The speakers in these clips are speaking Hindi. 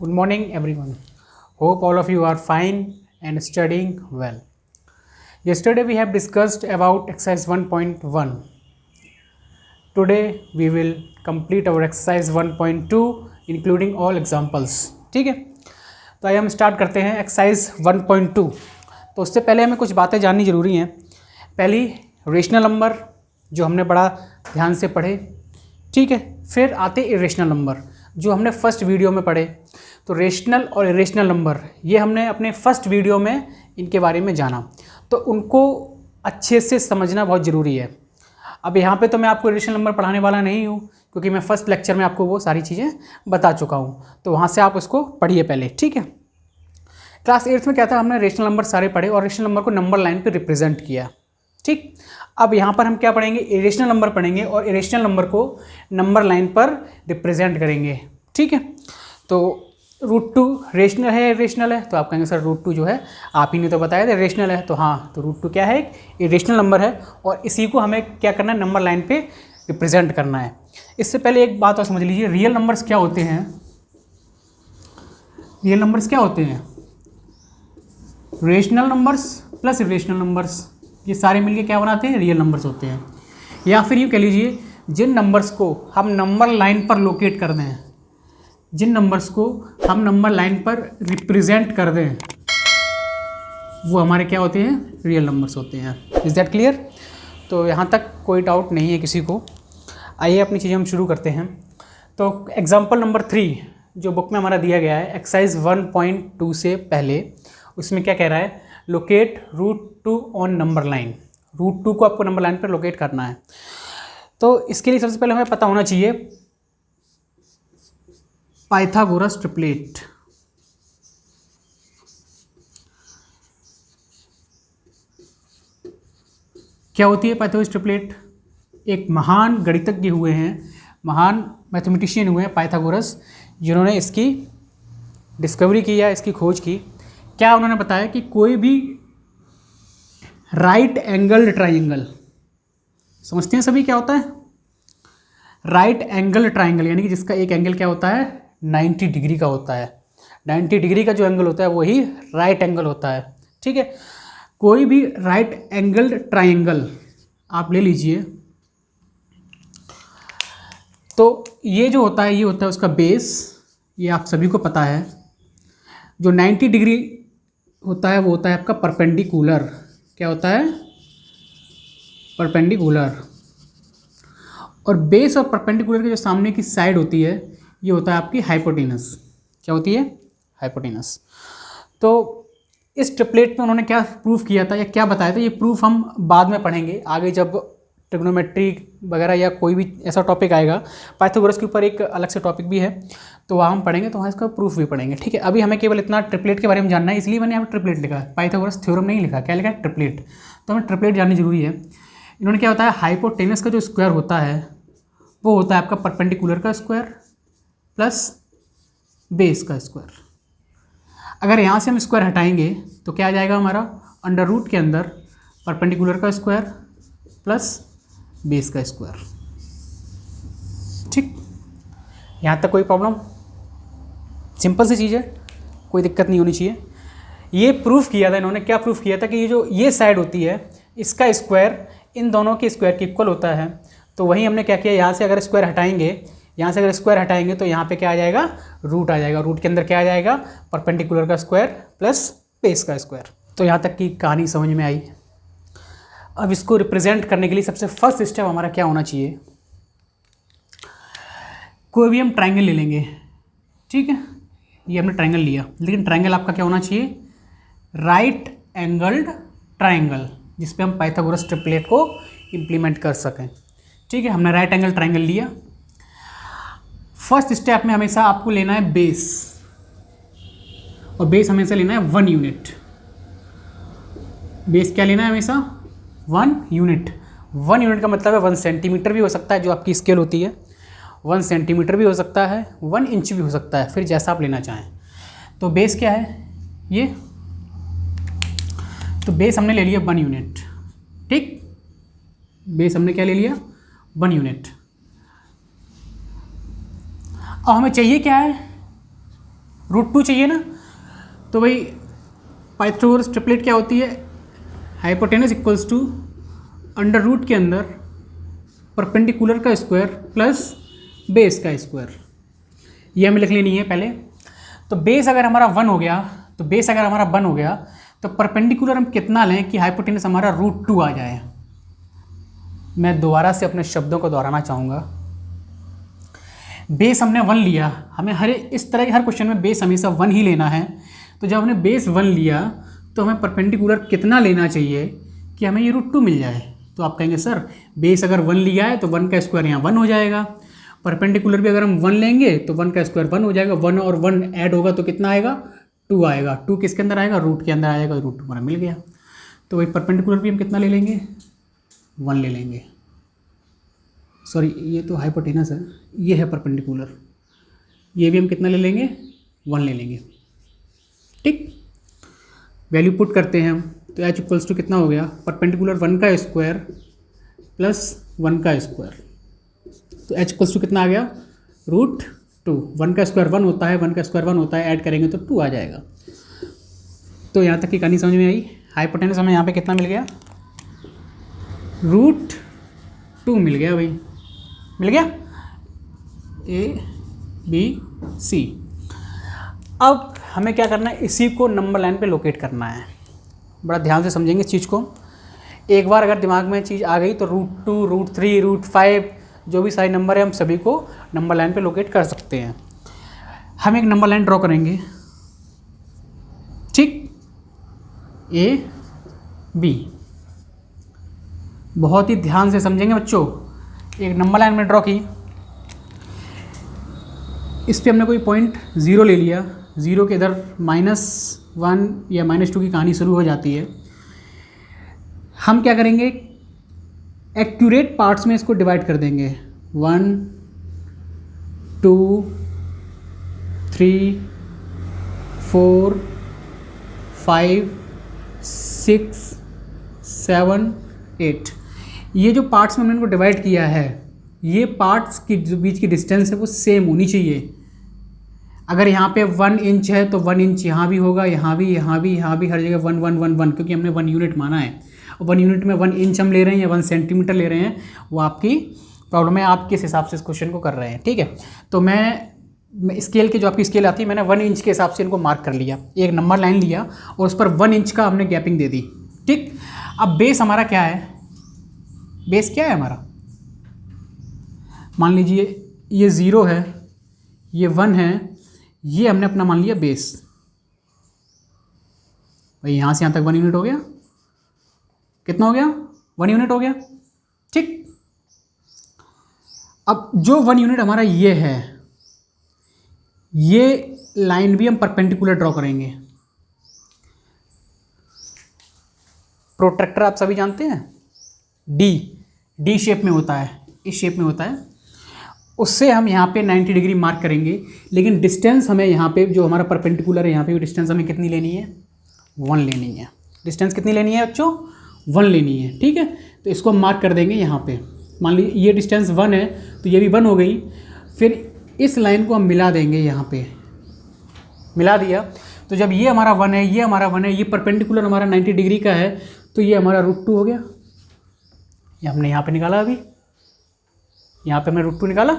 Good morning, everyone. Hope all of you are fine and studying well. Yesterday we have discussed about exercise 1.1. Today we will complete our exercise 1.2 including all examples. ठीक है, तो आइए हम स्टार्ट करते हैं एक्सरसाइज 1.2. तो उससे पहले हमें कुछ बातें जाननी ज़रूरी हैं. पहली, रेशनल नंबर जो हमने बड़ा ध्यान से पढ़े. ठीक है, फिर आते इरेशनल नंबर जो हमने फर्स्ट वीडियो में पढ़े. तो रेशनल और इरेशनल नंबर ये हमने अपने फर्स्ट वीडियो में इनके बारे में जाना, तो उनको अच्छे से समझना बहुत ज़रूरी है. अब यहाँ पे तो मैं आपको इरेशनल नंबर पढ़ाने वाला नहीं हूँ क्योंकि मैं फर्स्ट लेक्चर में आपको वो सारी चीज़ें बता चुका हूँ, तो वहाँ से आप उसको पढ़िए पहले. ठीक है, क्लास 8th में क्या था, हमने रेशनल नंबर सारे पढ़े और रेशनल नंबर को नंबर लाइन पे रिप्रेजेंट किया. ठीक, अब यहाँ पर हम क्या पढ़ेंगे, इरेशनल नंबर पढ़ेंगे और इरेशनल नंबर को नंबर लाइन पर रिप्रेजेंट करेंगे. ठीक है, तो √2 रेशनल है, इरेशनल है, तो आप कहेंगे सर √2 जो है आप ही ने तो बताया था रेशनल है, तो हाँ, तो √2 क्या है, एक इरेशनल नंबर है और इसी को हमें क्या करना है, नंबर लाइन पे रिप्रेजेंट करना है. इससे पहले एक बात और समझ लीजिए, रियल नंबर्स क्या होते हैं. रियल नंबर्स क्या होते हैं, rational numbers plus irrational numbers, ये सारे मिलके क्या बनाते हैं, रियल नंबर्स होते हैं. या फिर यूँ कह लीजिए, जिन नंबर्स को हम नंबर लाइन पर लोकेट कर दें, जिन नंबर्स को हम नंबर लाइन पर रिप्रेजेंट कर दें, वो हमारे क्या होते हैं, रियल नंबर्स होते हैं. Is that clear? तो यहाँ तक कोई डाउट नहीं है किसी को. आइए अपनी चीज़ें हम शुरू करते हैं. तो एग्जाम्पल नंबर 3 जो बुक में हमारा दिया गया है एक्सरसाइज 1.2 से पहले, उसमें क्या कह रहा है, लोकेट √2 ऑन नंबर लाइन. √2 को आपको नंबर लाइन पर लोकेट करना है. तो इसके लिए सबसे पहले हमें पता होना चाहिए पाइथागोरस ट्रिपलेट. क्या होती है पाइथागोरस ट्रिपलेट? एक महान गणितज्ञ हुए हैं, महान मैथमेटिशियन हुए हैं पाइथागोरस, जिन्होंने इसकी डिस्कवरी की या इसकी खोज की. क्या उन्होंने बताया कि कोई भी राइट एंगल ट्राइंगल, समझते हैं सभी क्या होता है राइट एंगल ट्राइंगल, यानी कि जिसका एक एंगल क्या होता है, 90 डिग्री का होता है. 90 डिग्री का जो एंगल होता है वही राइट एंगल होता है. ठीक है, कोई भी राइट एंगल ट्राइंगल आप ले लीजिए, तो ये जो होता है, ये होता है उसका बेस, ये आप सभी को पता है. जो 90 डिग्री होता है वो होता है आपका परपेंडिकुलर. क्या होता है, परपेंडिकुलर. और बेस और परपेंडिकुलर के जो सामने की साइड होती है, ये होता है आपकी हाइपोटेनस. क्या होती है, हाइपोटेनस. तो इस ट्रिपलेट में उन्होंने क्या प्रूफ किया था या क्या बताया था, ये प्रूफ हम बाद में पढ़ेंगे आगे, जब ट्रिग्नोमेट्री वगैरह या कोई भी ऐसा टॉपिक आएगा. पाइथागोरस के ऊपर एक अलग से टॉपिक भी है, तो वहाँ हम पढ़ेंगे, तो वहाँ इसका प्रूफ भी पढ़ेंगे. ठीक है, अभी हमें केवल इतना ट्रिपलेट के बारे में जानना है, इसलिए मैंने यहाँ पर ट्रिपलेट लिखा है, पाइथागोरस थ्योरम नहीं लिखा. क्या लिखा है, ट्रिपलेट. तो हमें ट्रिपलेट जाननी जरूरी है. इन्होंने क्या होता है, हाइपोटेनस का जो स्क्वायर होता है वो होता है आपका परपेंडिकुलर का स्क्वायर प्लस बेस का स्क्वायर. अगर यहाँ से हम स्क्वायर हटाएंगे तो क्या आ जाएगा हमारा, अंडर रूट के अंदर परपेंडिकुलर का स्क्वायर प्लस बेस का स्क्वायर. ठीक, यहाँ तक कोई प्रॉब्लम, सिंपल सी चीज़ है, कोई दिक्कत नहीं होनी चाहिए. ये प्रूफ किया था इन्होंने. क्या प्रूफ किया था कि ये जो ये साइड होती है, इसका स्क्वायर इन दोनों के स्क्वायर के इक्वल होता है. तो वही हमने क्या किया, यहाँ से अगर स्क्वायर हटाएंगे, यहाँ से अगर स्क्वायर हटाएंगे तो यहाँ पे क्या आ जाएगा, रूट आ जाएगा. रूट के अंदर क्या आ जाएगा, परपेंडिकुलर का स्क्वायर प्लस बेस का स्क्वायर. तो यहाँ तक की कहानी समझ में आई. अब इसको रिप्रेजेंट करने के लिए सबसे फर्स्ट स्टेप हमारा क्या होना चाहिए, कोई भी हम ट्राइंगल ले लेंगे. ठीक है, ये हमने ट्राइंगल लिया, लेकिन ट्राइंगल आपका क्या होना चाहिए, राइट एंगल्ड ट्राइंगल, जिस पे हम पाइथागोरस ट्रिपलेट को इम्प्लीमेंट कर सकें. ठीक है, हमने राइट एंगल ट्राइंगल लिया. फर्स्ट स्टेप में हमेशा आपको लेना है बेस, और बेस हमेशा लेना है 1 यूनिट. बेस क्या लेना है, हमेशा 1 यूनिट. 1 यूनिट का मतलब है 1 सेंटीमीटर भी हो सकता है, जो आपकी स्केल होती है, 1 सेंटीमीटर भी हो सकता है, 1 इंच भी हो सकता है, फिर जैसा आप लेना चाहें. तो बेस क्या है, ये, तो बेस हमने ले लिया 1 यूनिट. ठीक, बेस हमने क्या ले लिया, 1 यूनिट. अब हमें चाहिए क्या है, √2 चाहिए ना, तो भाई पाइथागोरस ट्रिपलेट क्या होती है, hypotenuse equals to under root के अंदर परपेंडिकुलर का स्क्वायर प्लस बेस का स्क्वायर, ये हमें लिख लेनी है पहले। तो बेस अगर हमारा 1 हो गया, तो बेस अगर हमारा 1 हो गया तो परपेंडिकुलर हम कितना लें कि हाइपोटेनस हमारा √2 आ जाए। मैं दोबारा से अपने शब्दों को दोहराना चाहूँगा, बेस हमने 1 लिया, हमें हर इस तरह के हर क्वेश्चन में बेस हमेशा 1 ही लेना है। तो जब हमने बेस 1 लिया तो हमें परपेंडिकुलर कितना लेना चाहिए कि हमें ये √2 मिल जाए। तो आप कहेंगे सर बेस अगर 1 लिया है तो 1 का स्क्वायर यहाँ 1 हो जाएगा, परपेंडिकुलर भी अगर हम 1 लेंगे तो 1 का स्क्वायर 1 हो जाएगा, 1 और 1 ऐड होगा तो कितना आएगा, 2 आएगा। 2 किसके अंदर आएगा, रूट के अंदर आएगा, √2 हमारा मिल गया। तो वही परपेंडिकुलर भी हम कितना ले लेंगे, 1 ले लेंगे। सॉरी ये तो हाइपोटेनस है, ये है परपेंडिकुलर, ये भी हम कितना ले लेंगे, 1 ले लेंगे। ठीक, वैल्यू पुट करते हैं हम, तो h इक्वल्स टू कितना हो गया, परपेंडिकुलर 1 का स्क्वायर प्लस 1 का स्क्वायर, तो h इक्वल्स टू कितना आ गया, √2। 1 का स्क्वायर 1 होता है, 1 का स्क्वायर 1 होता है, ऐड करेंगे तो 2 आ जाएगा। तो यहाँ तक की कहानी समझ में आई। हाइपोटेनस हमें यहाँ पे कितना मिल गया, √2 मिल गया भाई, मिल गया ABC। अब हमें क्या करना है, इसी को नंबर लाइन पे लोकेट करना है। बड़ा ध्यान से समझेंगे इस चीज़ को। एक बार अगर दिमाग में चीज़ आ गई तो √2, √3, √5 जो भी सारे नंबर है हम सभी को नंबर लाइन पे लोकेट कर सकते हैं। हम एक नंबर लाइन ड्रॉ करेंगे, ठीक, AB। बहुत ही ध्यान से समझेंगे बच्चों। एक नंबर लाइन में ड्रॉ की, इस पे हमने कोई पॉइंट 0 ले लिया, 0 के इधर -1 या -2 की कहानी शुरू हो जाती है। हम क्या करेंगे, एक्यूरेट पार्ट्स में इसको डिवाइड कर देंगे, 1 2 3 4 5 6 7 8। ये जो पार्ट्स में हमने इनको डिवाइड किया है, ये पार्ट्स की जो बीच की डिस्टेंस है वो सेम होनी चाहिए। अगर यहाँ पे 1 इंच है तो 1 इंच यहाँ भी होगा, यहाँ भी, यहाँ भी, यहाँ भी, हर जगह 1 1 1 1, क्योंकि हमने 1 यूनिट माना है। और 1 यूनिट में 1 इंच हम ले रहे हैं या 1 सेंटीमीटर ले रहे हैं, वो आपकी प्रॉब्लम है, आप किस हिसाब से इस क्वेश्चन को कर रहे हैं। ठीक है, तो मैं स्केल की जो आपकी स्केल आती है, मैंने 1 इंच के हिसाब से इनको मार्क कर लिया, एक नंबर लाइन लिया और उस पर 1 इंच का हमने गैपिंग दे दी। ठीक, अब बेस हमारा क्या है, बेस क्या है हमारा, मान लीजिए ये 0 है, ये 1 है, ये हमने अपना मान लिया बेस। भाई यहाँ से यहाँ तक 1 यूनिट हो गया, कितना हो गया, 1 यूनिट हो गया। ठीक, अब जो 1 यूनिट हमारा ये है, ये लाइन भी हम परपेंडिकुलर ड्रॉ करेंगे। प्रोट्रैक्टर आप सभी जानते हैं, डी शेप में होता है, इस शेप में होता है, उससे हम यहाँ पे 90 डिग्री मार्क करेंगे। लेकिन डिस्टेंस हमें यहाँ पे जो हमारा परपेंडिकुलर है, यहाँ पे डिस्टेंस हमें कितनी लेनी है, 1 लेनी है। डिस्टेंस कितनी लेनी है बच्चों, 1 लेनी है। ठीक है, तो इसको हम मार्क कर देंगे यहाँ पे। मान लीजिए ये डिस्टेंस 1 है तो ये भी 1 हो गई। फिर इस लाइन को हम मिला देंगे, यहाँ पे मिला दिया तो जब ये हमारा 1 है, ये हमारा 1 है, ये परपेंडिकुलर हमारा 90 डिग्री का है, तो ये हमारा √2 हो गया। ये हमने यहाँ पे निकाला, अभी यहाँ पे हमने √2 निकाला,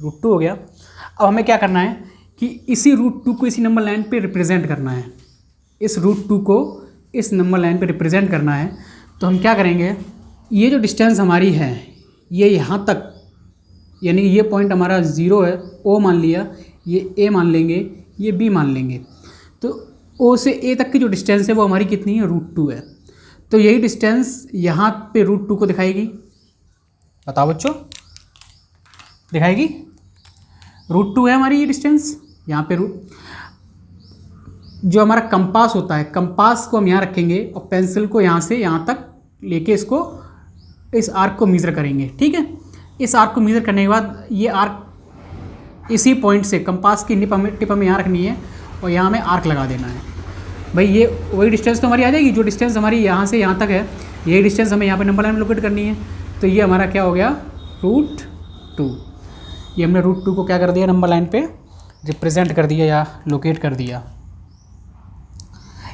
√2 हो गया। अब हमें क्या करना है कि इसी √2 को इसी नंबर लाइन पे रिप्रेजेंट करना है, इस √2 को इस नंबर लाइन पे रिप्रेजेंट करना है। तो हम क्या करेंगे, ये जो डिस्टेंस हमारी है ये यहाँ तक, यानी कि ये पॉइंट हमारा 0 है, O मान लिया, ये A मान लेंगे, ये B मान लेंगे। तो O से A तक की जो डिस्टेंस है वो हमारी कितनी है, √2 है। तो यही डिस्टेंस यहाँ पे √2 को दिखाएगी, बताओ बच्चों, दिखाएगी, √2 है हमारी ये डिस्टेंस। यहाँ पे जो हमारा कंपास होता है, कंपास को हम यहाँ रखेंगे और पेंसिल को यहाँ से यहाँ तक लेके इसको, इस आर्क को मेज़र करेंगे। ठीक है, इस आर्क को मेज़र करने के बाद ये आर्क इसी पॉइंट से, कंपास की टिप हमें यहाँ रखनी है और यहाँ हमें आर्क लगा देना है। भाई ये वही डिस्टेंस तो हमारी आ जाएगी, जो डिस्टेंस हमारी यहाँ से यहाँ तक है, यही डिस्टेंस हमें यहाँ पे नंबर लाइन में लोकेट करनी है। तो ये हमारा क्या हो गया, √2। ये हमने √2 को क्या कर दिया, नंबर लाइन पे रिप्रेजेंट कर दिया या लोकेट कर दिया।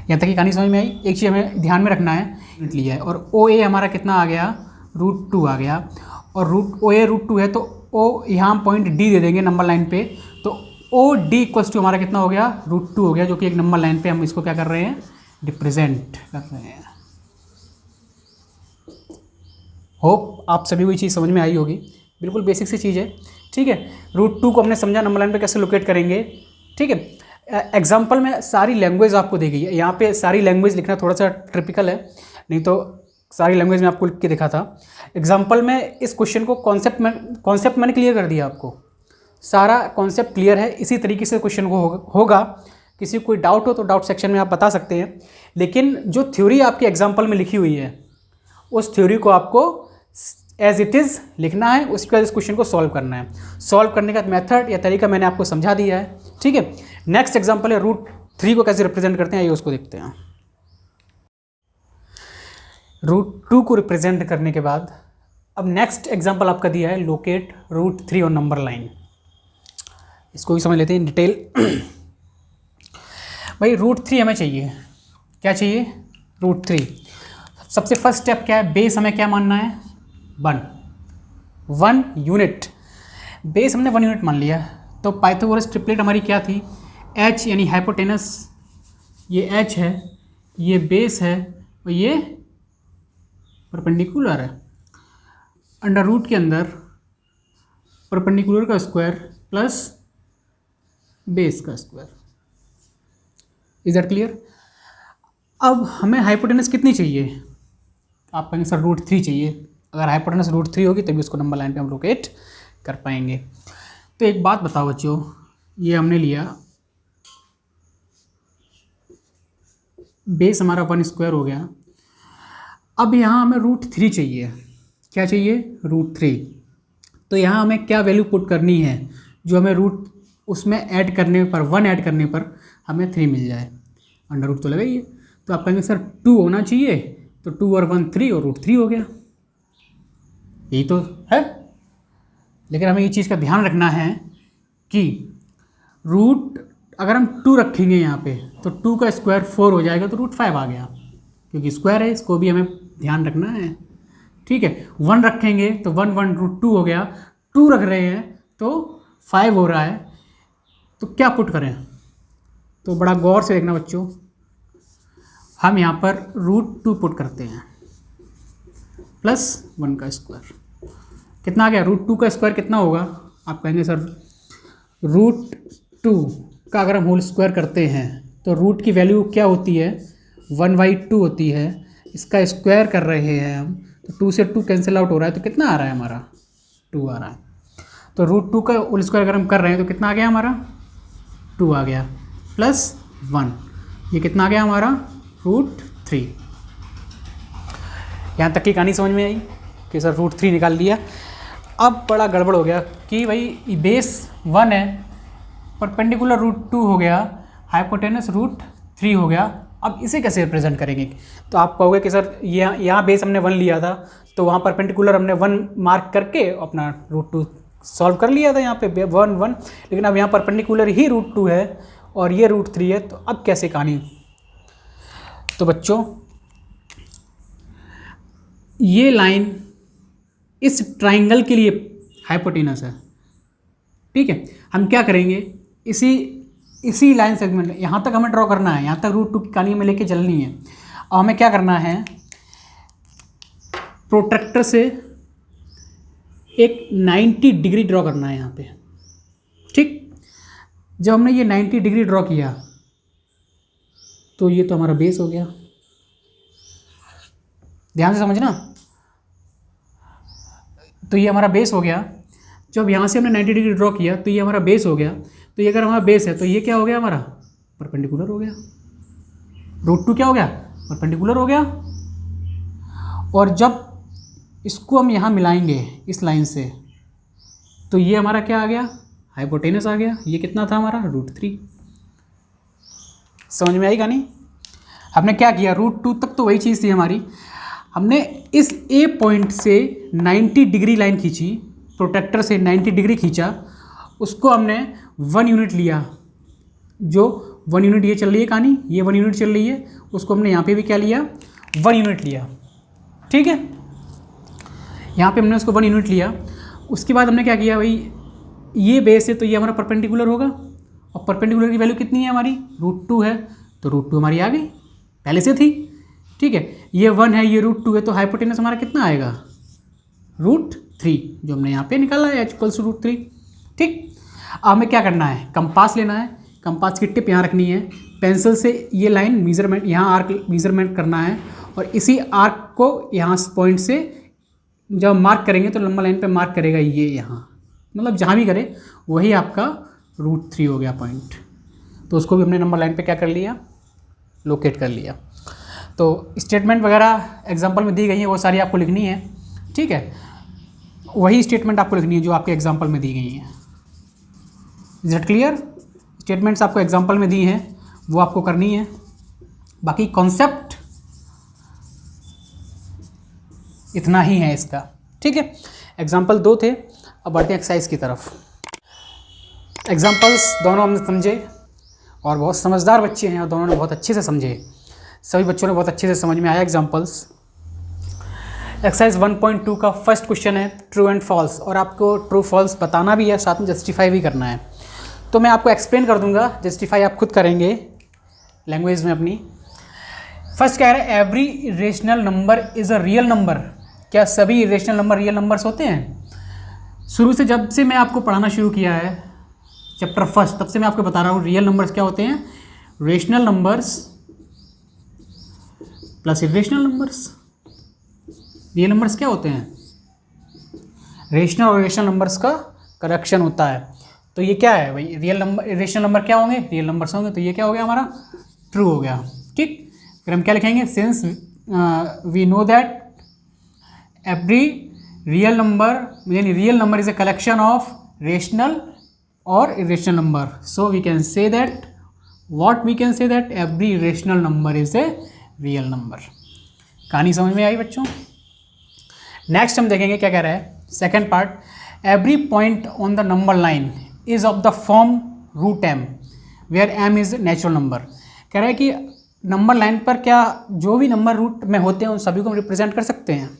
यहाँ तक की कहानी समझ में आई। एक चीज़ हमें ध्यान में रखना है, लिया है और ओ ए हमारा कितना आ गया, √2 आ गया, और ओ ए √2 है तो ओ यहाँ हम पॉइंट डी दे देंगे नंबर लाइन पे, तो ओ डी इक्वल्स टू हमारा कितना हो गया, √2 हो गया, जो कि एक नंबर लाइन पे हम इसको क्या कर रहे हैं, रिप्रेजेंट कर रहे हैं। होप आप सभी को ये चीज़ समझ में आई होगी, बिल्कुल बेसिक सी चीज़ है, ठीक है। √2 को हमने समझा नंबर लाइन पे कैसे लोकेट करेंगे, ठीक है। एग्जाम्पल में सारी लैंग्वेज आपको दी गई है, यहाँ पे सारी लैंग्वेज लिखना थोड़ा सा ट्रिपिकल है, नहीं तो सारी लैंग्वेज में आपको लिख के दिखा था। एग्जाम्पल में इस क्वेश्चन को कॉन्सेप्ट मैंने क्लियर कर दिया, आपको सारा कॉन्सेप्ट क्लियर है। इसी तरीके से क्वेश्चन को होगा। किसी को कोई डाउट हो तो डाउट सेक्शन में आप बता सकते हैं, लेकिन जो थ्योरी आपकी एग्जाम्पल में लिखी हुई है उस थ्योरी को आपको एज इट इज़ लिखना है, उसके बाद इस क्वेश्चन को सॉल्व करना है। सॉल्व करने का मेथड या तरीका मैंने आपको समझा दिया है, ठीक है। नेक्स्ट एग्जाम्पल है √3 को कैसे रिप्रेजेंट करते हैं, आइए उसको देखते हैं। √2 को रिप्रेजेंट करने के बाद अब नेक्स्ट एग्जाम्पल आपका दिया है लोकेट √3 और नंबर लाइन। इसको भी समझ लेते हैं डिटेल। भाई √3 हमें चाहिए, क्या चाहिए, √3। सबसे फर्स्ट स्टेप क्या है, बेस हमें क्या मानना है, 1 यूनिट। बेस हमने 1 यूनिट मान लिया, तो पाइथागोरस ट्रिपलेट हमारी क्या थी, h यानी हाइपोटेनस, ये h है, ये बेस है और ये परपेंडिकुलर है। अंडर रूट के अंदर परपेंडिकुलर का स्क्वायर प्लस बेस का स्क्वायर। Is that clear. अब हमें हाइपोटेनस कितनी चाहिए, आप कहेंगे सर √3 चाहिए। अगर हाइपोटेनस √3 होगी तभी उसको नंबर लाइन पे हम लोकेट कर पाएंगे। तो एक बात बताओ बच्चों, ये हमने लिया बेस हमारा 1 स्क्वायर हो गया। अब यहाँ हमें √3 चाहिए, क्या चाहिए, √3। तो यहाँ हमें क्या वैल्यू पुट करनी है, जो हमें रूट उसमें ऐड करने पर 1 ऐड करने पर हमें 3 मिल जाए। अंडर रूट तो लगाइए, तो आप कहेंगे सर 2 होना चाहिए, तो 2 और 1 3 और √3 हो गया, यही तो है। लेकिन हमें ये चीज़ का ध्यान रखना है कि रूट अगर हम 2 रखेंगे यहाँ पे तो 2 का स्क्वायर 4 हो जाएगा, तो √5 आ गया, क्योंकि स्क्वायर है, इसको भी हमें ध्यान रखना है, ठीक है। 1 रखेंगे तो 1 1 √2 हो गया, 2 रख रहे हैं तो 5 हो रहा है, तो क्या पुट करें। तो बड़ा गौर से देखना बच्चों, हम यहाँ पर √2 पुट करते हैं प्लस 1 का स्क्वायर, कितना आ गया, √2 का स्क्वायर कितना होगा, आप कहेंगे सर √2 का अगर हम होल स्क्वायर करते हैं तो रूट की वैल्यू क्या होती है, 1/2 होती है। इसका स्क्वायर कर रहे हैं हम, तो 2 से 2 कैंसिल आउट हो रहा है, तो कितना आ रहा है हमारा, 2 आ रहा है। तो √2 का होल स्क्वायर अगर हम कर रहे हैं तो कितना आ गया हमारा, 2 आ गया प्लस 1, ये कितना आ गया हमारा, √3। यहाँ तक की कहानी समझ में आई कि सर √3 निकाल लिया। अब बड़ा गड़बड़ हो गया कि भाई बेस 1 है, परपेंडिकुलर √2 हो गया, हाइपोटेनस √3 हो गया, अब इसे कैसे रिप्रेजेंट करेंगे। तो आप कहोगे कि सर यहाँ बेस हमने 1 लिया था, तो वहाँ परपेंडिकुलर हमने 1 मार्क करके अपना √2 सॉल्व कर लिया था, यहाँ पे 1 1, लेकिन अब यहाँ परपेंडिकुलर ही √2 है और ये √3 है, तो अब कैसे कहानी। तो बच्चों ये लाइन इस ट्राइंगल के लिए हाइपोटेनस है, ठीक है। हम क्या करेंगे, इसी लाइन सेगमेंट यहाँ तक हमें ड्रॉ करना है, यहाँ तक √2 की कहानी में लेके चलनी है। और हमें क्या करना है, प्रोट्रैक्टर से एक 90 डिग्री ड्रॉ करना है यहाँ पे, ठीक। जब हमने ये 90 डिग्री ड्रॉ किया तो ये तो हमारा बेस हो गया, ध्यान से समझना, तो ये हमारा बेस हो गया। जब यहाँ से हमने 90 डिग्री ड्रॉ किया तो ये हमारा बेस हो गया, तो ये अगर हमारा बेस है तो ये क्या हो गया, हमारा परपेंडिकुलर हो गया, √2 क्या हो गया, परपेंडिकुलर हो गया। और जब इसको हम यहाँ मिलाएंगे इस लाइन से, तो ये हमारा क्या आ गया, हाइपोटेनस आ गया। ये कितना था हमारा, √3। समझ में आई कहानी। हमने क्या किया, √2 तक तो वही चीज़ थी हमारी, हमने इस ए पॉइंट से 90 डिग्री लाइन खींची, प्रोट्रैक्टर से 90 डिग्री खींचा, उसको हमने 1 यूनिट लिया, जो 1 यूनिट ये चल रही है कहानी, ये 1 यूनिट चल रही है, उसको हमने यहाँ पे भी क्या लिया, 1 यूनिट लिया, ठीक है। यहाँ पे हमने उसको 1 यूनिट लिया। उसके बाद हमने क्या किया भाई, ये बेस है तो ये हमारा परपेंडिकुलर होगा, और परपेंडिकुलर की वैल्यू कितनी है हमारी, √2 है, तो √2 हमारी आ गई, पहले से थी, ठीक है। ये 1 है, ये √2 है, तो हाइपोटेनस हमारा कितना आएगा, √3, जो हमने यहाँ पे निकाला है h = √3, ठीक। अब हमें क्या करना है, कंपास लेना है, कंपास की टिप यहाँ रखनी है, पेंसिल से ये लाइन मीज़रमेंट, यहाँ आर्क मीज़रमेंट करना है, और इसी आर्क को यहाँ पॉइंट से जब मार्क करेंगे तो लंबा लाइन पे मार्क करेगा ये यहाँ, मतलब जहाँ भी करे वही आपका √3 हो गया पॉइंट। तो उसको भी हमने नंबर लाइन पे क्या कर लिया, लोकेट कर लिया। तो स्टेटमेंट वगैरह एग्जांपल में दी गई है, वो सारी आपको लिखनी है, ठीक है। वही स्टेटमेंट आपको लिखनी है जो आपके एग्जांपल में दी गई हैं। Is it clear? स्टेटमेंट्स आपको एग्जांपल में दी हैं वो आपको करनी है, बाकी कॉन्सेप्ट इतना ही है इसका, ठीक है। एग्जाम्पल 2 थे, अब बढ़ते हैं एक्सरसाइज की तरफ। एग्जाम्पल्स दोनों हमने समझे और बहुत समझदार बच्चे हैं और दोनों ने बहुत अच्छे से समझे, सभी बच्चों ने बहुत अच्छे से समझ में आया एग्जाम्पल्स। एक्सरसाइज 1.2 का फर्स्ट क्वेश्चन है ट्रू एंड फॉल्स, और आपको ट्रू फॉल्स बताना भी है, साथ में जस्टिफाई भी करना है। तो मैं आपको एक्सप्लेन कर दूंगा, जस्टिफाई आप खुद करेंगे लैंग्वेज में अपनी। फर्स्ट कह रहा है every irrational number is a real number. क्या सभी इरेशनल नंबर रियल नंबर्स होते हैं? शुरू से जब से मैं आपको पढ़ाना शुरू किया है चैप्टर फर्स्ट, तब से मैं आपको बता रहा हूँ रियल नंबर्स क्या होते हैं, rational numbers plus irrational numbers. Real numbers क्या होते हैं, रेशनल और इरेशनल नंबर्स का करेक्शन होता है। तो ये क्या है भाई, रियल नंबर इरेशनल नंबर क्या होंगे, रियल नंबर्स होंगे, तो ये क्या हो गया हमारा, ट्रू हो गया, ठीक। फिर हम क्या लिखेंगे, since we know that every real number, यानी real number is a collection of rational और irrational number, so we can say that what we can say that every rational number is a real number. कहानी समझ में आई बच्चों? नेक्स्ट हम देखेंगे क्या कह रहा है, second part, every point on the number line is of the form √m where m is natural number. कह रहा है कि नंबर लाइन पर क्या जो भी नंबर रूट में होते हैं उन सभी को हम रिप्रेजेंट कर सकते हैं।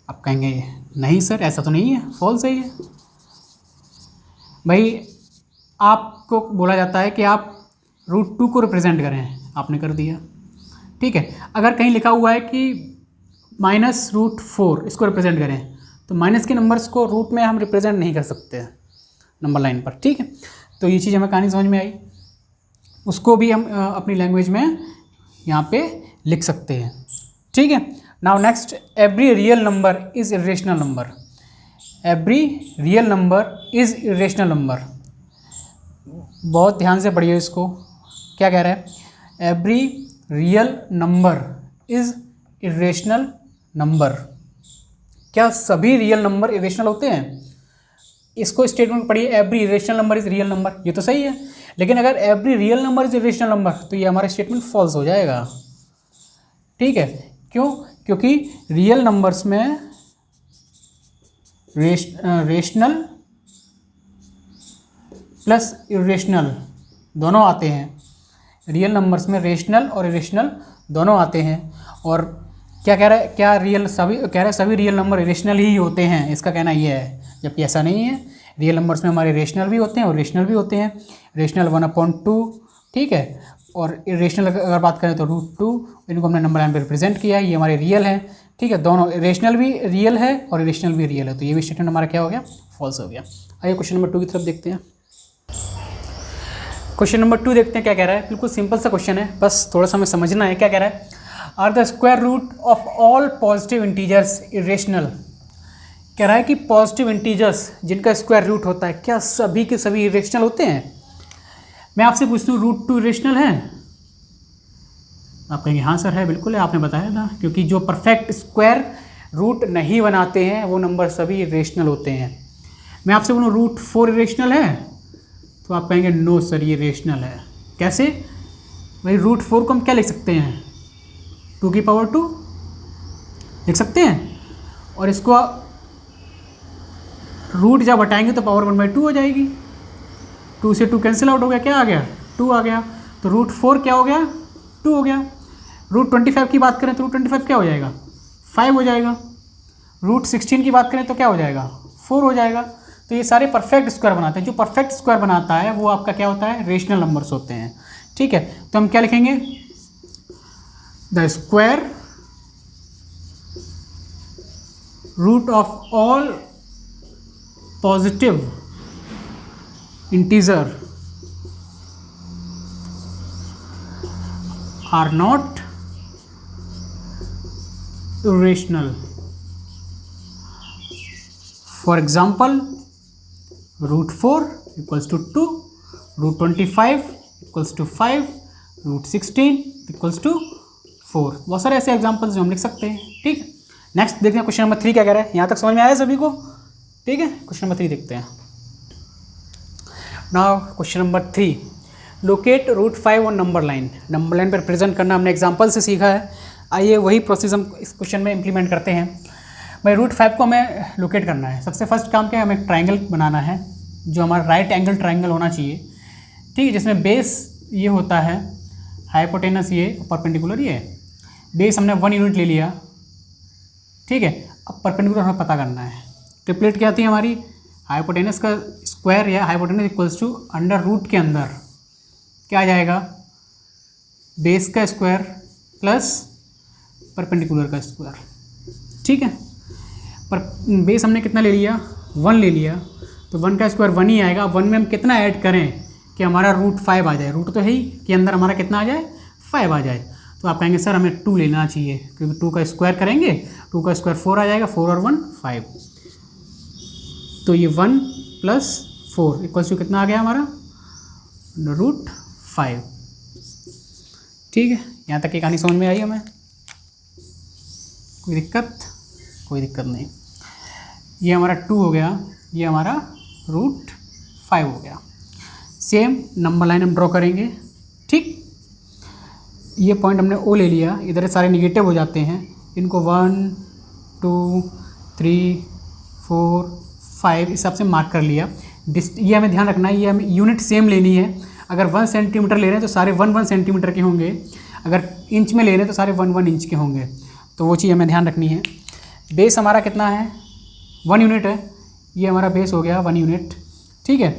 आप कहेंगे नहीं सर ऐसा तो नहीं है, फॉल्स है ये। भाई आपको बोला जाता है कि आप √2 को रिप्रेजेंट करें, आपने कर दिया, ठीक है। अगर कहीं लिखा हुआ है कि -√4 इसको रिप्रेजेंट करें, तो माइनस के नंबर्स को रूट में हम रिप्रेजेंट नहीं कर सकते हैं नंबर लाइन पर, ठीक है। तो ये चीज़ हमें कहानी समझ में आई, उसको भी हम अपनी लैंग्वेज में यहाँ पे लिख सकते हैं, ठीक है। Now next, every real number is irrational number. Every real number is irrational number, बहुत ध्यान से पढ़िए इसको। क्या कह रहा है, every real number is irrational number. क्या सभी रियल नंबर इरेशनल होते हैं? इसको स्टेटमेंट पढ़िए, every irrational number is real number, ये तो सही है। लेकिन अगर every real number is irrational number तो ये हमारा स्टेटमेंट फॉल्स हो जाएगा, ठीक है। क्यों? क्योंकि रियल नंबर्स में रेशनल प्लस इरेशनल दोनों आते हैं। रियल नंबर्स में रेशनल और इरेशनल दोनों आते हैं। और क्या कह रहा है, क्या रियल सभी कह रहा है सभी रियल नंबर इरेशनल ही होते हैं, इसका कहना ये है, जबकि ऐसा नहीं है। रियल नंबर्स में हमारे रेशनल भी होते हैं और रेशनल भी होते हैं। रेशनल 1/2, ठीक है, और इरेशनल अगर बात करें तो √2। इनको हमने नंबर लाइन पे रिप्रेजेंट किया है, ये हमारे रियल है, ठीक है। दोनों रेशनल भी रियल है और इरेशनल भी रियल है, तो ये भी स्टेटमेंट हमारा क्या हो गया, फॉल्स हो गया। आइए क्वेश्चन नंबर 2 की तरफ देखते हैं। क्वेश्चन नंबर 2 देखते हैं क्या कह रहा है। बिल्कुल सिंपल सा क्वेश्चन है, बस थोड़ा सा हमें समझना है। क्या कह रहा है, are the square root of all positive integers irrational. कह रहा है कि पॉजिटिव इंटीजर्स जिनका स्क्वायर रूट होता है क्या सभी के सभी इरेशनल होते हैं? मैं आपसे पूछती हूँ √2 इरेशनल है? आप कहेंगे हाँ सर है, बिल्कुल है, आपने बताया था। क्योंकि जो परफेक्ट स्क्वायर रूट नहीं बनाते हैं वो नंबर सभी इरेशनल होते हैं। मैं आपसे बोलूँ √4 इरेशनल है, तो आप कहेंगे नो सर ये रेशनल है। कैसे भाई, √4 को हम क्या लिख सकते हैं, 2 लिख सकते हैं, और इसको रूट जब हटाएंगे तो पावर 1/2 हो जाएगी, 2 से 2 कैंसिल आउट हो गया, क्या आ गया 2 आ गया, तो रूट 4 क्या हो गया 2 हो गया। रूट 25 की बात करें तो रूट 25 क्या हो जाएगा 5 हो जाएगा। रूट 16 की बात करें तो क्या हो जाएगा 4 हो जाएगा। तो ये सारे परफेक्ट स्क्वायर बनाते हैं। जो परफेक्ट स्क्वायर बनाता है वो आपका क्या होता है रेशनल नंबर्स होते हैं, ठीक है। तो हम क्या लिखेंगे, the square root of all positive integer are not irrational. For example, root 4 equals to 2, root 25 equals to 5, root 16 equals to 4। बहुत सारे ऐसे एग्जाम्पल्स जो हम लिख सकते हैं, ठीक। नेक्स्ट देखते हैं क्वेश्चन नंबर 3 क्या कह रहा है। यहाँ तक समझ में आया सभी को, ठीक है। क्वेश्चन नंबर 3 देखते हैं। Now question number 3, locate root 5 on number line. Number line पर प्रेजेंट करना हमने एग्जाम्पल से सीखा है। आइए वही प्रोसेस हम इस क्वेश्चन में इम्प्लीमेंट करते हैं। भाई रूट 5 को हमें लोकेट करना है। सबसे फर्स्ट काम क्या है, हमें ट्राइंगल बनाना है जो हमारा राइट एंगल ट्राइंगल होना चाहिए, ठीक है, जिसमें बेस ये होता है, हाइपोटेनस ये, परपेंडिकुलर ये। बेस हमने 1 यूनिट ले लिया, ठीक है। अब परपेंडिकुलर हमें पता करना है। ट्रिपलेट क्या आती है हमारी, हाइपोटेनस का स्क्वायर या hypotenuse equals to under root के अंदर क्या आ जाएगा, बेस का स्क्वायर प्लस परपेंडिकुलर का स्क्वायर, ठीक है। पर बेस हमने कितना ले लिया 1 ले लिया, तो 1 का स्क्वायर 1 ही आएगा। 1 में हम कितना ऐड करें कि हमारा रूट 5 आ जाए। रूट तो है ही कि अंदर हमारा कितना आ जाए 5 आ जाए। तो आप कहेंगे सर हमें 2 लेना चाहिए, क्योंकि 2 का स्क्वायर करेंगे, 2 का स्क्वायर 4 आ जाएगा, 4 और 1 5। तो ये 1 प्लस 4 इक्वल्स टू कितना आ गया हमारा रूट 5, ठीक है। यहाँ तक की कहानी समझ में आई हमें, कोई दिक्कत, कोई दिक्कत नहीं। ये हमारा 2 हो गया, ये हमारा रूट 5 हो गया। सेम नंबर लाइन हम ड्रॉ करेंगे, ठीक। ये पॉइंट हमने ओ ले लिया, इधर सारे निगेटिव हो जाते हैं, इनको 1 2 3 4 5 इस हिसाब से मार्क कर लिया। ये हमें ध्यान रखना है, ये हमें यूनिट सेम लेनी है। अगर 1 सेंटीमीटर ले रहे हैं तो सारे 1 सेंटीमीटर के होंगे, अगर इंच में ले रहे हैं तो सारे 1 इंच के होंगे। तो वो चीज़ हमें ध्यान रखनी है। बेस हमारा कितना है 1 यूनिट है, ये हमारा बेस हो गया 1 यूनिट, ठीक है।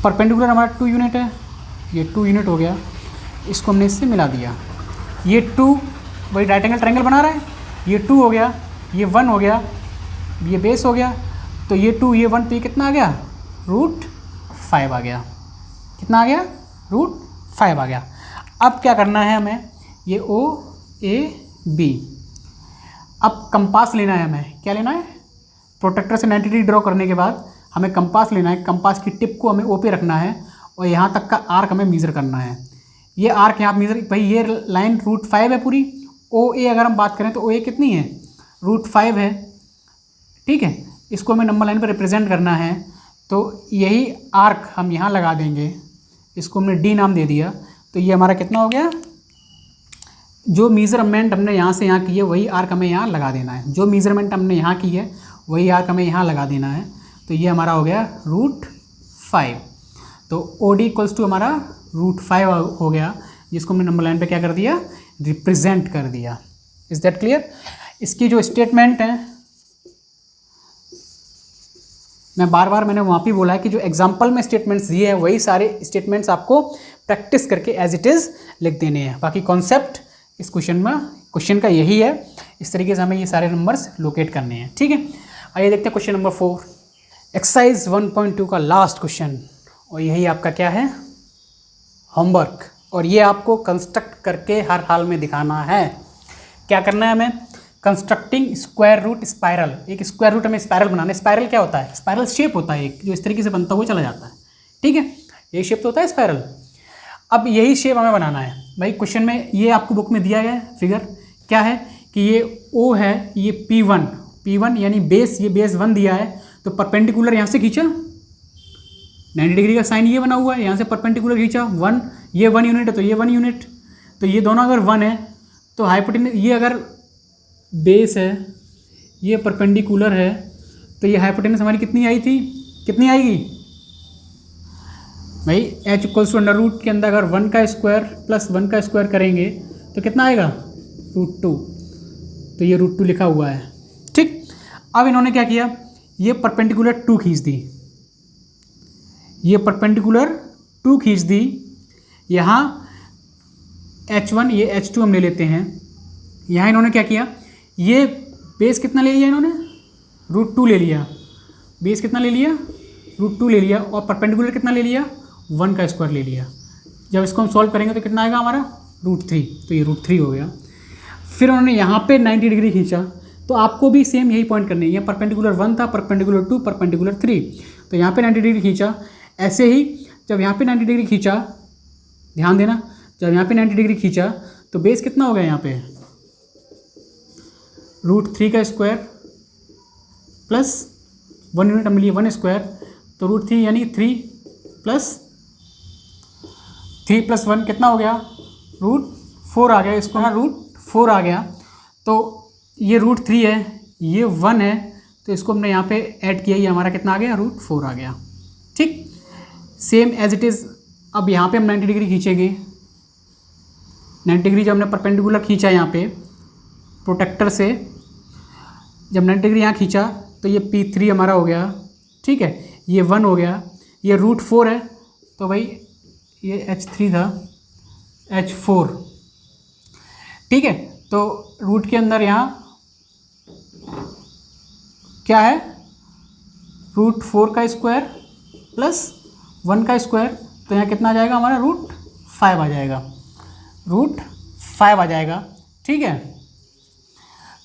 परपेंडिकुलर हमारा 2 यूनिट है, ये 2 यूनिट हो गया। इसको हमने इससे मिला दिया, ये 2 वही राइट एंगल ट्रायंगल बना रहा है, ये 2 हो गया, ये 1 हो गया, ये बेस हो गया, तो ये 2 ये 1, तो ये कितना आ गया रूट 5 आ गया। कितना आ गया रूट 5 आ गया। अब क्या करना है हमें, ये ओ ए बी। अब कंपास लेना है हमें, क्या लेना है, प्रोटेक्टर से 90 डिग्री ड्रॉ करने के बाद हमें कंपास लेना है। कंपास की टिप को हमें ओ पे रखना है और यहाँ तक का आर्क हमें मीज़र करना है। ये आर्क यहाँ मीज़र, भाई ये लाइन रूट 5 है पूरी। ओ ए अगर हम बात करें तो ओ ए कितनी है रूट 5 है, ठीक है। इसको हमें नंबर लाइन पर रिप्रेजेंट करना है, तो यही आर्क हम यहाँ लगा देंगे। इसको हमने डी नाम दे दिया। तो ये हमारा कितना हो गया, जो मीज़रमेंट हमने यहाँ से यहाँ की है वही आर्क हमें यहाँ लगा देना है। जो मीज़रमेंट हमने यहाँ की है वही आर्क हमें यहाँ लगा देना है। तो ये हमारा हो गया रूट 5। तो ओ डी इक्वल्स टू हमारा रूट 5 हो गया, जिसको हमने नंबर लाइन पे क्या कर दिया रिप्रेजेंट कर दिया। Is that clear. इसकी जो स्टेटमेंट है, मैं बार बार मैंने वहाँ पे बोला है कि जो एग्जाम्पल में स्टेटमेंट्स दिए हैं वही सारे स्टेटमेंट्स आपको प्रैक्टिस करके एज इट इज़ लिख देने हैं। बाकी कॉन्सेप्ट इस क्वेश्चन का यही है। इस तरीके से हमें ये सारे नंबर्स लोकेट करने हैं, ठीक है। आइए देखते हैं क्वेश्चन नंबर 4, एक्सरसाइज 1.2 का लास्ट क्वेश्चन। और यही आपका क्या है होमवर्क, और ये आपको कंस्ट्रक्ट करके हर हाल में दिखाना है। क्या करना है हमें, कंस्ट्रक्टिंग स्क्वायर रूट स्पायरल। एक स्क्वायर रूट हमें स्पायरल बनाना है। स्पायरल क्या होता है, स्पायरल शेप होता है एक, जो इस तरीके से बनता हुआ चला जाता है, ठीक है। ये शेप तो होता है स्पायरल। अब यही शेप हमें बनाना है। भाई क्वेश्चन में ये आपको बुक में दिया गया है फिगर, क्या है कि ये O है, ये P1 यानी बेस, ये बेस 1 दिया है। तो परपेंडिकुलर यहाँ से खींचा 90 डिग्री का साइन ये बना हुआ है, यहाँ से परपेंडिकुलर खींचा 1, ये 1 यूनिट है तो ये 1 यूनिट। तो ये दोनों अगर 1 है तो हाइपोटेनस, ये अगर बेस है ये परपेंडिकुलर है तो ये हाइपोटेनस हमारी कितनी आई थी, कितनी आएगी भाई, h equals to under root के अंदर अगर 1 का स्क्वायर प्लस 1 का स्क्वायर करेंगे तो कितना आएगा, √2। तो ये √2 लिखा हुआ है, ठीक। अब इन्होंने क्या किया, ये परपेंडिकुलर 2 खींच दी, ये परपेंडिकुलर 2 खींच दी, यहाँ h1 ये h2 हम ले लेते हैं। यहाँ इन्होंने क्या किया, ये बेस कितना ले लिया इन्होंने, √2 ले लिया, बेस कितना ले लिया, √2 ले लिया, और परपेंडिकुलर कितना ले लिया, 1 का स्क्वायर ले लिया। जब इसको हम सॉल्व करेंगे तो कितना आएगा हमारा, √3। तो ये √3 हो गया। फिर उन्होंने यहाँ पे 90 डिग्री खींचा, तो आपको भी सेम यही पॉइंट करनी है। ये परपेंडिकुलर 1 था, परपेंडिकुलर 2, परपेंडिकुलर 3, तो यहाँ पे 90 डिग्री खींचा। ऐसे ही जब यहाँ पे 90 डिग्री खींचा, ध्यान देना, जब यहाँ पे 90 डिग्री खींचा तो बेस कितना हो गया यहाँ पे, √3 का स्क्वायर प्लस 1 यूनिट हम लिए 1 स्क्वायर, तो √3 यानी 3 + 1 कितना हो गया, √4 आ गया। इसको ना √4 आ गया, तो ये √3 है, ये 1 है, तो इसको हमने यहाँ पे ऐड किया, ये हमारा कितना आ गया, √4 आ गया, ठीक। सेम एज इट इज़ अब यहाँ पे हम 90 डिग्री खींचेंगे। 90 डिग्री जब हमने परपेंडिकुलर खींचा यहाँ पे प्रोटेक्टर से, जब 90 डिग्री यहाँ खींचा तो ये P3 हमारा हो गया, ठीक है, ये 1 हो गया, ये √4 है, तो भाई ये H3 था, H4, ठीक है। तो रूट के अंदर यहाँ क्या है, √4 का स्क्वायर प्लस 1 का स्क्वायर, तो यहाँ कितना आ जाएगा हमारा, √5 आ जाएगा, √5 आ जाएगा, ठीक है।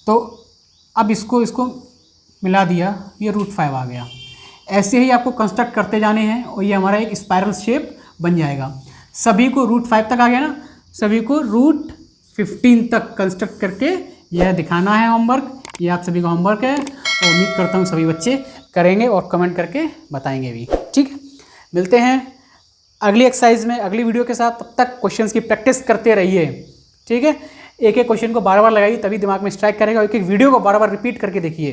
तो अब इसको मिला दिया, ये √5 आ गया। ऐसे ही आपको कंस्ट्रक्ट करते जाने हैं और ये हमारा एक स्पाइरल शेप बन जाएगा। सभी को √5 तक आ गया ना, सभी को √15 तक कंस्ट्रक्ट करके यह दिखाना है होमवर्क। ये आप सभी का होमवर्क है और उम्मीद करता हूँ सभी बच्चे करेंगे और कमेंट करके बताएंगे भी, ठीक है। मिलते हैं अगली एक्सरसाइज में अगली वीडियो के साथ, तब तक क्वेश्चंस की प्रैक्टिस करते रहिए, ठीक है। एक एक क्वेश्चन को बार बार लगाइए, तभी दिमाग में स्ट्राइक करेगा, और एक एक वीडियो को बार बार रिपीट करके देखिए,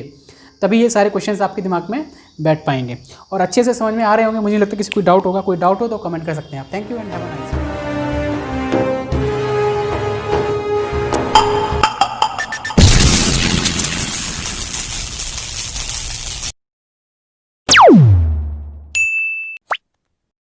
तभी ये सारे क्वेश्चंस आपके दिमाग में बैठ पाएंगे और अच्छे से समझ में आ रहे होंगे। मुझे लगता है किसी कोई डाउट होगा, कोई डाउट हो तो कमेंट कर सकते हैं आप। Thank you and have a nice day.